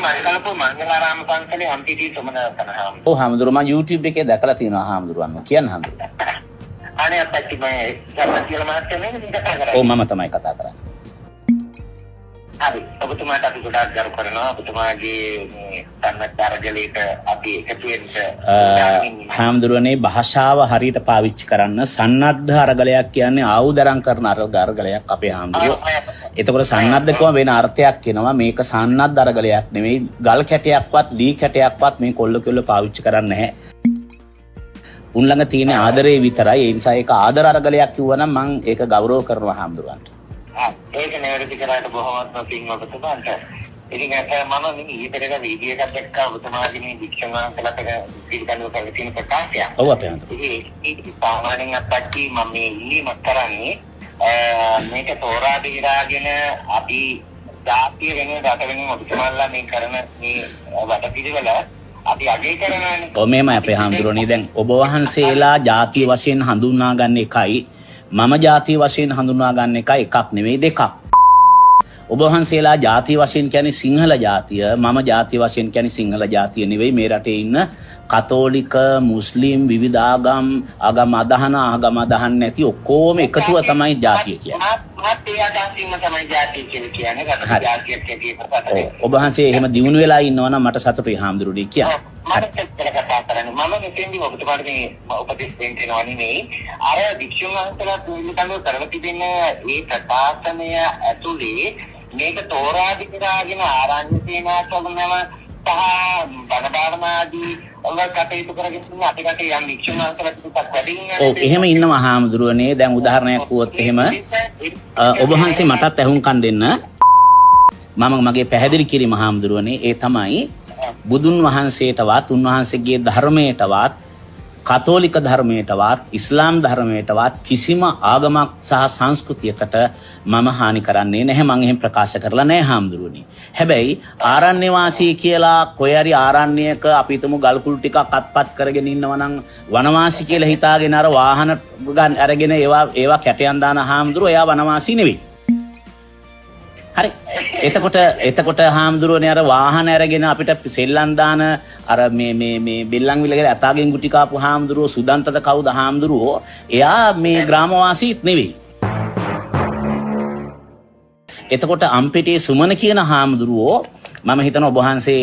මංගලපුර මංගලාරාම පන්සලේ අම්පිටි සුමනරතන හාමුදුරුවෝ. ඔව් හාමුදුරුවෝ මම YouTube එකේ දැකලා තියෙනවා හාමුදුරුවන්ව කියන්න හාමුදුරුවෝ. අනේ අපච්චි මම සම්පතියල මහත්තයා නෙමෙයි කතා කරන්නේ. ඔව් මම තමයි කතා කරන්නේ. හරි ඔබතුමාට අපි ගොඩාක් ගරු කරනවා. ඔබතුමාගේ මේ සම්මතතරගලේට අපි එකතු වෙන්න හාමුදුරුවනේ භාෂාව හරියට පාවිච්චි කරන්න සන්නද්ධ අරගලයක් කියන්නේ ආයුධරම් කරන අරගලයක් අපේ හාමුදුරුවෝ. එතකොට සන්නද්ධකම වෙන අර්ථයක් කියනවා මේක සන්නද්ධ අරගලයක් නෙමෙයි ගල් කැටයක්වත් ලී කැටයක්වත් මේ කොල්ල කෙල්ල පාවිච්චි කරන්නේ නැහැ. උන් ළඟ තියෙන ආදරේ විතරයි. ඒ නිසා ඒක ආදර අරගලයක් කිව්වනම් මම ඒක ගෞරව කරනවා හාමුදුරුවන්ට. ඒක නෙවෙයි කරාට බොහොමත්ම පිං ඔබතුමාට. ඉතින් මම මේ ඊතරක වීඩියෝ එකක් දැක්කා ඔබතුමාගේ මේ වික්ෂණාන්තලට පිළිගන්නව කරලා තියෙන ප්‍රකාශය. ඔව් අපේ හාමුදුරුවෝ. ඒක සාමාන්‍යයෙන් අපච්චි මම මේ ඉල්ලීමක් කරන්නේ මේක තෝරා බේරාගෙන අපි ජාතිය වෙනුවෙන් රට වෙනුවෙන් ඔබතුමාලා මේ කරන මේ වැඩපිළිවෙල අපි අගය කරනවානේ. ඔව් මේමයි අපේ හාමුදුරුවනේ. දැන් ඔබ වහන්සේලා ජාතිය වශයෙන් හඳුන්වා ගන්න එකයි මම ජාතිය වශයෙන් හඳුන්වා ගන්න එකයි එකක් නෙවෙයි දෙකක්. ඔබ වහන්සේලා ජාතිය වශයෙන් කියන්නේ සිංහල ජාතිය, මම ජාතිය වශයෙන් කියන්නේ සිංහල ජාතිය නෙවෙයි. මේ රටේ ඉන්න කතෝලික, මුස්ලිම්, විවිධ ආගම් අදහන නැති ඔක්කොම එකතුව තමයි ජාතිය කියන්නේ. ඔබ වහන්සේ එහෙම දියුණු වෙලා ඉන්නවනම් මට සතුටුයි හාමුදුරුවනේ කියන්නේ. මම මෙතෙන්දී ඔබතුමාට මේ උපදෙස් දෙන්න වෙනවා නෙමෙයි. අර වික්ෂුන් වහන්සේලා පිළිබඳව කරලා තිබෙන මේ ප්‍රකාශනය ඇතුලේ මේක තෝරා දිගාගෙන ආරණ්‍ය සේනාසනම සහ බණභාවනාදී ඔය කටයුතු කරගෙන ඉන්න අපිට යම් වික්ෂුන් වහන්සේලා ටිකක් වැඩිින් ඔව් එහෙම ඉන්නවා හාමුදුරුවනේ. දැන් උදාහරණයක් වුවොත් එහෙම ඔබ වහන්සේ මටත් ඇහුම්කන් දෙන්න. මම මගේ පැහැදිලි කිරීම හාමුදුරුවනේ ඒ තමයි බුදුන් වහන්සේටවත් උන්වහන්සේගේ ධර්මයටවත් කතෝලික ධර්මයටවත් ඉස්ලාම් ධර්මයටවත් කිසිම ආගමක් සහ සංස්කෘතියකට මම හානි කරන්නේ නැහැ. මම එහෙම ප්‍රකාශ කරලා නැහැ හාමුදුරුවනි. හැබැයි ආරණ්‍ය වාසී කියලා කොහේ හරි ආරණ්‍යයක අපි හිතමු ගල් කුළු ටිකක් අත්පත් කරගෙන ඉන්නවා නම් වනවාසී කියලා හිතාගෙන අර වාහන අරගෙන ඒවා කැටයන් දාන හාමුදුරුවෝ එයා වනවාසී නෙවෙයි. හරි එතකොට හාමුදුරුවනේ අර වාහන අරගෙන අපිට සෙල්ලම් දාන අර මේ බෙල්ලන් විලගේ අතාගෙන් ගුටි කාපු හාමුදුරුවෝ සුදන්තද කවුද හාමුදුරුවෝ එයා මේ ග්‍රාමවාසීත් නෙවෙයි. එතකොට අම්පිටියේ සුමන කියන හාමුදුරුවෝ මම හිතනවා ඔබ වහන්සේ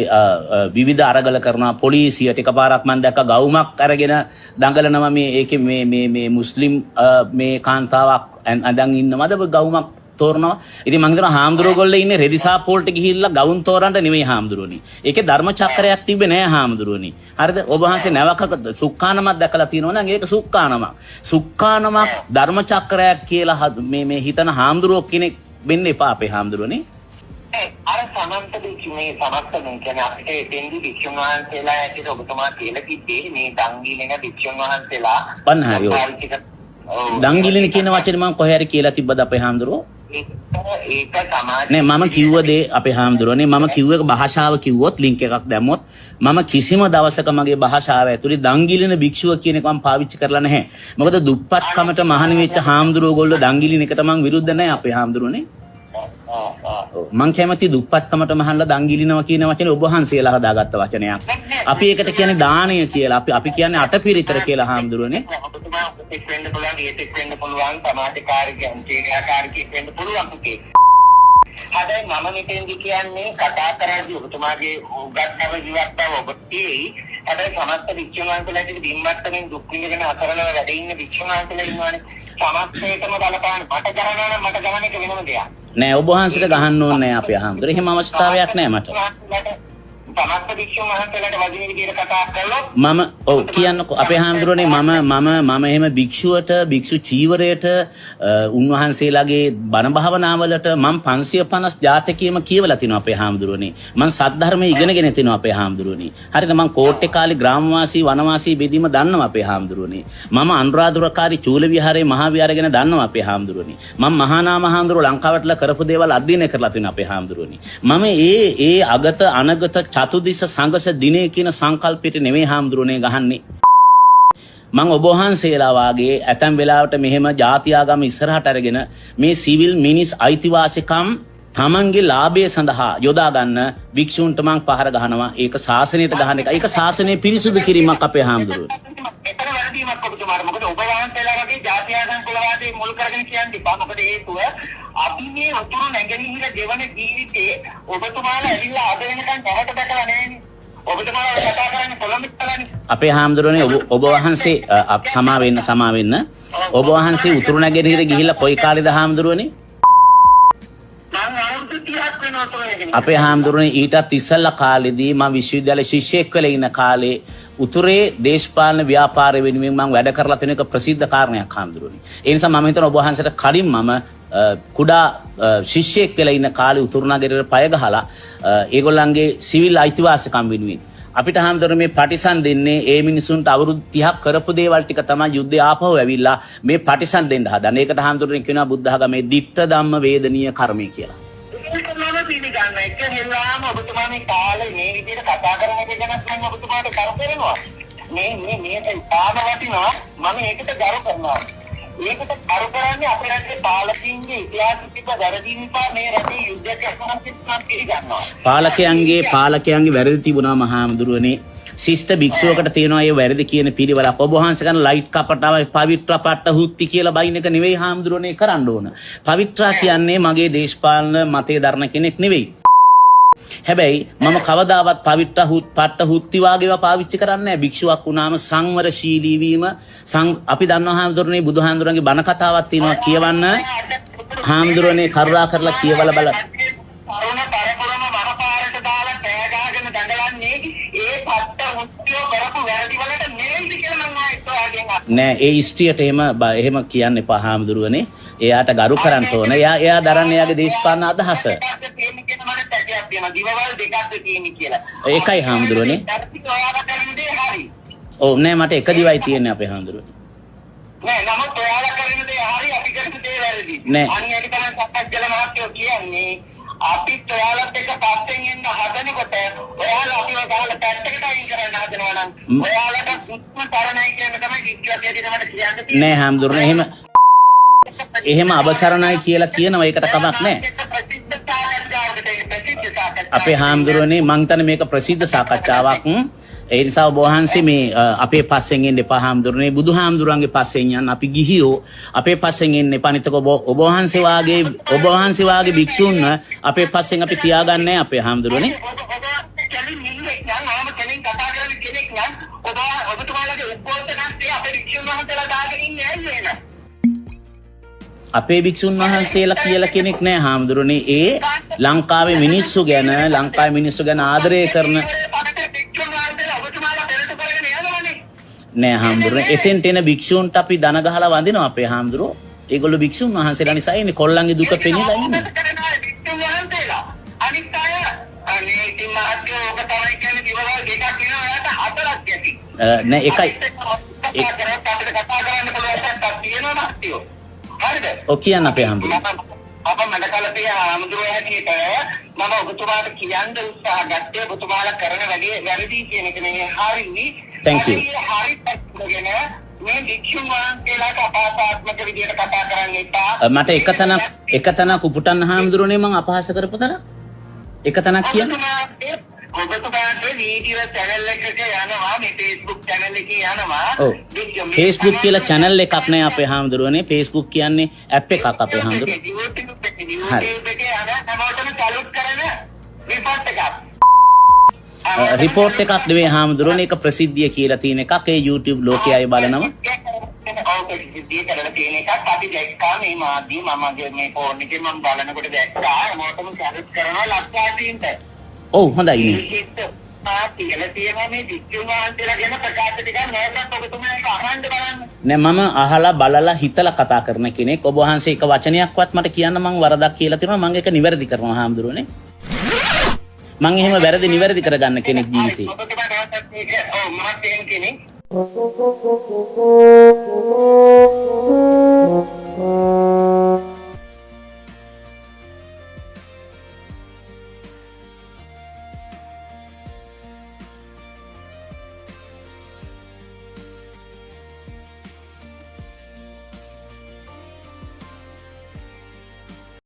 විවිධ අරගල කරනවා පොලිසියට එකපාරක් මම දැක්ක ගවුමක් අරගෙන දඟලනවා මේ ඒකේ මේ මුස්ලිම් මේ කාන්තාවක් අඳන් ඉන්නවද ගවුමක් තෝරනවා. ඉතින් මම හිතනවා හාමුදුරුවෝ ගොල්ලෝ ඉන්නේ රෙදිසාප් වලට ගිහිල්ලා ගවුම් තෝරන්න නෙමෙයි හාමුදුරුවනි. ඒකේ ධර්ම චක්‍රයක් තිබ්බේ නෑ හාමුදුරුවනි. හරිද? ඔබ වහන්සේ නැවක සුක්කානමක් දැකලා තියෙනවා නම් ඒක සුක්කානමක්. සුක්කානමක් ධර්ම චක්‍රයක් කියලා මේ හිතන හාමුදුරුවෝ කෙනෙක් වෙන්න එපා අපේ හාමුදුරුවනි. අර සමන්ත මේ සමස්තෙන් කියන්නේ අපිට එතෙන්දි වික්ෂුන් වහන්සේලා ඇතුළත ඔබතුමා කියලා කිව්වේ මේ දංගිලෙන වික්ෂුන් වහන්සේලා පන්හරියෝ. දංගිලෙන කියන වචනේ මම කොහේ හරි කියලා තිබ්බද අපේ හාමුදුරුවෝ? ඒක තමයි නේ මම කිව්ව දේ අපේ හාමුදුරුවනේ මම කිව්ව එක භාෂාව කිව්වොත් ලින්ක් එකක් දැම්මොත් මම කිසිම දවසක මගේ භාෂාව ඇතුලේ දංගිලින භික්ෂුව කියන එක මම පාවිච්චි කරලා නැහැ. මොකද දුප්පත්කමට මහාන වෙච්ච හාමුදුරුවෝ ගොල්ලෝ දංගිලින එකට මම විරුද්ධ නැහැ අපේ හාමුදුරුවනේ. මං කැමති දුප්පත්කමට මහල්ලා දංගිලිනවා කියන වචනේ ඔබ වහන්සේලා හදාගත්ත වචනයක්. අපි ඒකට කියන්නේ දානය කියලා. අපි කියන්නේ අටපිරිකර කියලා හාමුදුරුවනේ. ඔබතුමා උපදෙස් වෙන්න පුළුවන්, ඒකෙත් වෙන්න පුළුවන්, සමාජකාරී අන්තිකාරී වෙන්න පුළුවන් පුතේ. හැබැයි මම මෙතෙන්දි කියන්නේ කතා කරද්දී ඔබතුමාගේ උගත්කම ජීවත් බව ඔබටයි. හැබැයි සමස්ත වික්ෂුණාන්තලට බිම්මත්තෙන් දුක් විඳගෙන අතරල වැඩ ඉන්න වික්ෂුණාන්තලා ඉන්නවනේ. සමස්තයටම බලපාන මට ගහනවා නම් මට ගහන එක වෙනම දෙයක්. නෑ ඔබ වහන්සේට ගහන්න ඕනේ නෑ අපේ හාමුදුරුවෝ. එහෙම අවස්ථාවක් නෑ මට. සමස්ත වික්ෂුන් වහන්සේලාට වදින විදිහට කතා කළොත් මම ඔව් කියන්නකෝ අපේ හාමුදුරනේ මම එහෙම භික්ෂුවට භික්ෂු චීවරයට උන්වහන්සේලාගේ බණ භාවනාවලට මම 550 ජාතකයේම කියවලා තිනවා අපේ හාමුදුරනේ. මම සද්ධර්මයේ ඉගෙනගෙන තිනවා අපේ හාමුදුරනේ. හරිද? මම කෝට්ටේ කාලේ ග්‍රාමවාසී වනවාසී බෙදීම දන්නවා අපේ හාමුදුරනේ. මම අනුරාධපුරකාරී චූල විහාරයේ මහා විහාරය ගැන දන්නවා අපේ හාමුදුරනේ. මම මහානාම හාමුදුරුවෝ ලංකාවටලා කරපු දේවල් අධ්‍යයනය කරලා තිනවා අපේ හාමුදුරනේ. මම ඒ අගත අනගත චතුදිස සංගස දිනේ කියන සංකල්පයට නෙවෙයි හාමුදුරනේ ගහන්නේ. මම ඔබ වහන්සේලා වාගේ ඇතැම් වෙලාවට මෙහෙම ಜಾති ආගම ඉස්සරහට අරගෙන මේ සිවිල් මිනිස් අයිතිවාසිකම් තමන්ගේ ලාභය සඳහා යොදා ගන්න භික්ෂූන්ට මං පහර ගහනවා. ඒක ශාසනයට ගහන එක. ඒක ශාසනය පිරිසුදු කිරීමක් අපේ හාමුදුරුවෝ. එතන වැරදීමක් ඔබතුමාට. මොකද ඔබ වහන්සේලා වගේ ජාතියාගම් කුලවාදී මුල් කරගෙන කියන්නේ බා. මොකද හේතුව අපි මේ උතුරු නැගෙනහිර ගෙවන ජීවිතේ ඔබතුමාලා ඇවිල්ලා අද වෙනකන් දැනට දැකලා නැහැනේ. ඔබතුමාලා කතා කරන්නේ කොළඹට කලන්නේ. අපේ හාමුදුරුවනේ ඔබ වහන්සේ සමා වෙන්න ඔබ වහන්සේ උතුරු නැගෙනහිර ගිහිල්ලා කොයි කාලෙද හාමුදුරුවනේ? මම අවුරුදු 30ක් වෙනවා උතුරු නැගෙනහිර. අපේ හාමුදුරුවනේ ඊටත් ඉස්සෙල්ලා කාලෙදී මම විශ්වවිද්‍යාලයේ ශිෂ්‍යෙක් වෙලා ඉන්න කාලේ උතුරේ දේශපාලන ව්‍යාපාර වෙනුවෙන් මම වැඩ කරලා තියෙන එක ප්‍රසිද්ධ කාරණයක් හාමුදුරුවනේ. ඒ නිසා මම හිතනවා ඔබ වහන්සේට කලින් මම කුඩා ශිෂ්‍යෙක් වෙලා ඉන්න කාලේ උතුරු නගරයට පය ගහලා ඒගොල්ලන්ගේ සිවිල් අයිතිවාසිකම් වෙනුවෙන් අපිට හාමුදුරුවෝ මේ පටිසන් දෙන්නේ ඒ මිනිසුන්ට අවුරුදු 30ක් කරපු දේවල් ටික තමයි යුද්ධය ආපහු ඇවිල්ලා මේ පටිසන් දෙන්න හදන. ඒකට හාමුදුරුවෝ කියනවා බුද්ධ ධර්මයේ ditta ධම්ම වේදනීය කර්මය කියලා. ඒක නම පිළි ගන්න එක හෙල්ලාම ඔබතුමා මේ කාලේ මේ විදිහට කතා කරන එක ගැන මම ඔබතුමාට කරු කරනවා. මේ තාම වටිනවා. මම ඒකට ගරු කරනවා. ඒකට කරු කරන්නේ අපේ රටේ පාලකයන්ගේ ඉතිහාසෙ තිබ්බ වැරදි නිසා මේ රටේ යුද්ධයක් යනවා පිළිගන්නවා. පාලකයන්ගේ වැරදි තිබුණා මහාමුදුරුවනේ. ශිෂ්ට භික්ෂුවකට තියෙනවා ඒ වැරදි කියන පිළිවෙලක්. ඔබ වහන්සේ කරන ලයිට් කපටව පවිත්‍ර පට්ට හුත්ති කියලා බයින් එක නෙවෙයි හාමුදුරුවනේ කරන්න ඕන. පවිත්‍රා කියන්නේ මගේ දේශපාලන මතය දරන කෙනෙක් නෙවෙයි. හැබැයි මම කවදාවත් පවිත්‍ර පට්ට හුත්ති වාගේව පාවිච්චි කරන්නේ නැහැ. භික්ෂුවක් වුණාම සංවරශීලී වීම අපි දන්නවා හාමුදුරුවනේ බුදුහාමුදුරන්ගේ බණ කතාවක් තියෙනවා කියවන්න. හාමුදුරුවනේ කරුණා කරලා කියවලා බලන්න. කරුණ පරපරම මහපාරට දාලා පෑගාගෙන දඟලන්නේ ඒ පට්ට හුත්තිය කරපු වැරදි වලට නෙවෙයි කියලා මම හිතුවා. නෑ ඒ ඉස්තියට එහෙම කියන්න එපා හාමුදුරුවනේ. එයාට ගරු කරන්න ඕන. එයා දරන්නේ එයාගේ දේශපාලන අදහස. ඒකයි හාමුදුරුවනේ. ඔව් නෑ මට එක දිවයි තියෙන්නේ අපේ හාමුදුරුවනේ. නෑ නමුත් ඔයාලා කරන දේ හරි අපි කරන දේ වැරදි. නෑ. අනිත් එක තමයි සක්කජල මහත්තයෝ කියන්නේ අපිත් ඔයාලත් එක්ක පස්සෙන් එන්න හදනකොට ඔයාලා අපිව ගහලා පැත්තකට අයින් කරන්න හදනවා නම් ඔයාලට සුත්ම තරණයි කියන තමයි විශ්වාසය දෙනවට කියන්නේ. නෑ හාමුදුරුවනේ එහෙම අවසරණයි කියලා කියනවා ඒකට කමක් නෑ. අපේ හාමුදුරුවනේ මං හිතන්නේ මේක ප්‍රසිද්ධ සාකච්ඡාවක්. ඒ නිසා ඔබ වහන්සේ මේ අපේ පස්සෙන් එන්න එපා හාමුදුරුවනේ. බුදුහාමුදුරන්ගේ පස්සෙන් යන්න. අපි ගිහියෝ අපේ පස්සෙන් එන්න එපා. නිතක ඔබ වහන්සේ වාගේ භික්ෂුන් අපේ පස්සෙන් අපි තියාගන්නේ අපේ හාමුදුරුවනේ. අපේ භික්ෂුන් වහන්සේලා කියලා කෙනෙක් නෑ හාමුදුරුවනේ. ඒ ලංකාවේ මිනිස්සු ගැන ආදරය කරන නෑ හාමුදුරුවනේ. එතෙන්ට එන භික්ෂූන්ට අපි දන ගහලා වඳිනවා අපේ හාමුදුරුවෝ. ඒගොල්ලෝ භික්ෂුන් වහන්සේලා නිසා ඉන්නේ කොල්ලන්ගේ දුක පෙන්නලා ඉන්නේ. අනිත් අය අනේ ඉතින් මහත්කෝ ඔබ තමයි කියන්නේ දිවවල් දෙකක් වෙනවා යාට හතරක් ඇති. නෑ එකයි. කතා කරන්න පුළුවන් තියෙනවා මහත්කෝ. හරිද? ඔව් කියන්න අපේ හාමුදුරුවෝ. අප මඩකලපිය හාමුදුරුවෝ හැටියට මම ඔබතුමාට කියන්න උත්සාහ ගත්තේ ඔබතුමාලා කරන වැඩේ වැරදි කියන එක නෙවෙයි හරියි. Thank you. මේ භික්ෂුන් වහන්සේලාට අපහාසාත්මක විදියට කතා කරන්න එපා. මට එක තැනක් උපුටන්න හාමුදුරුවනේ මං අපහාස කරපු තරම්. එක තැනක් කියන්න. ඔබතුමාගේ වීඩියෝ channel එකක යනවා මේ Facebook channel එකේ යනවා. ඔව්. Facebook කියලා channel එකක් නෑ අපේ හාමුදුරුවනේ. Facebook කියන්නේ app එකක් අපේ හාමුදුරුවෝ. YouTube එකේ යනවා හැමෝටම සලූට් කරන report එකක්. රිපෝට් එකක් නෙවෙයි හාමුදුරුවනේ. ඒක ප්‍රසිද්ධිය කියලා තියෙන එකක්. ඒ YouTube ලෝකයේ අය බලනවා. ඔව් ප්‍රසිද්ධිය කරලා තියෙන එකක් අපි දැක්කා මේ මාධ්‍ය මමගේ මේ ෆෝන් එකේ මම බලනකොට දැක්කා හැමෝටම සලූට් කරනවා ලක්ෂාදීන්ට. ඔව් හොඳයි. නෑ මම අහලා බලලා හිතලා කතා කරන කෙනෙක්. ඔබ වහන්සේ එක වචනයක්වත් මට කියන්න මං වරදක් කියලා තියෙනවා. මං ඒක නිවැරදි කරනවා හාමුදුරුවනේ. මං එහෙම වැරදි නිවැරදි කරගන්න කෙනෙක් ජීවිතේ. ඔව්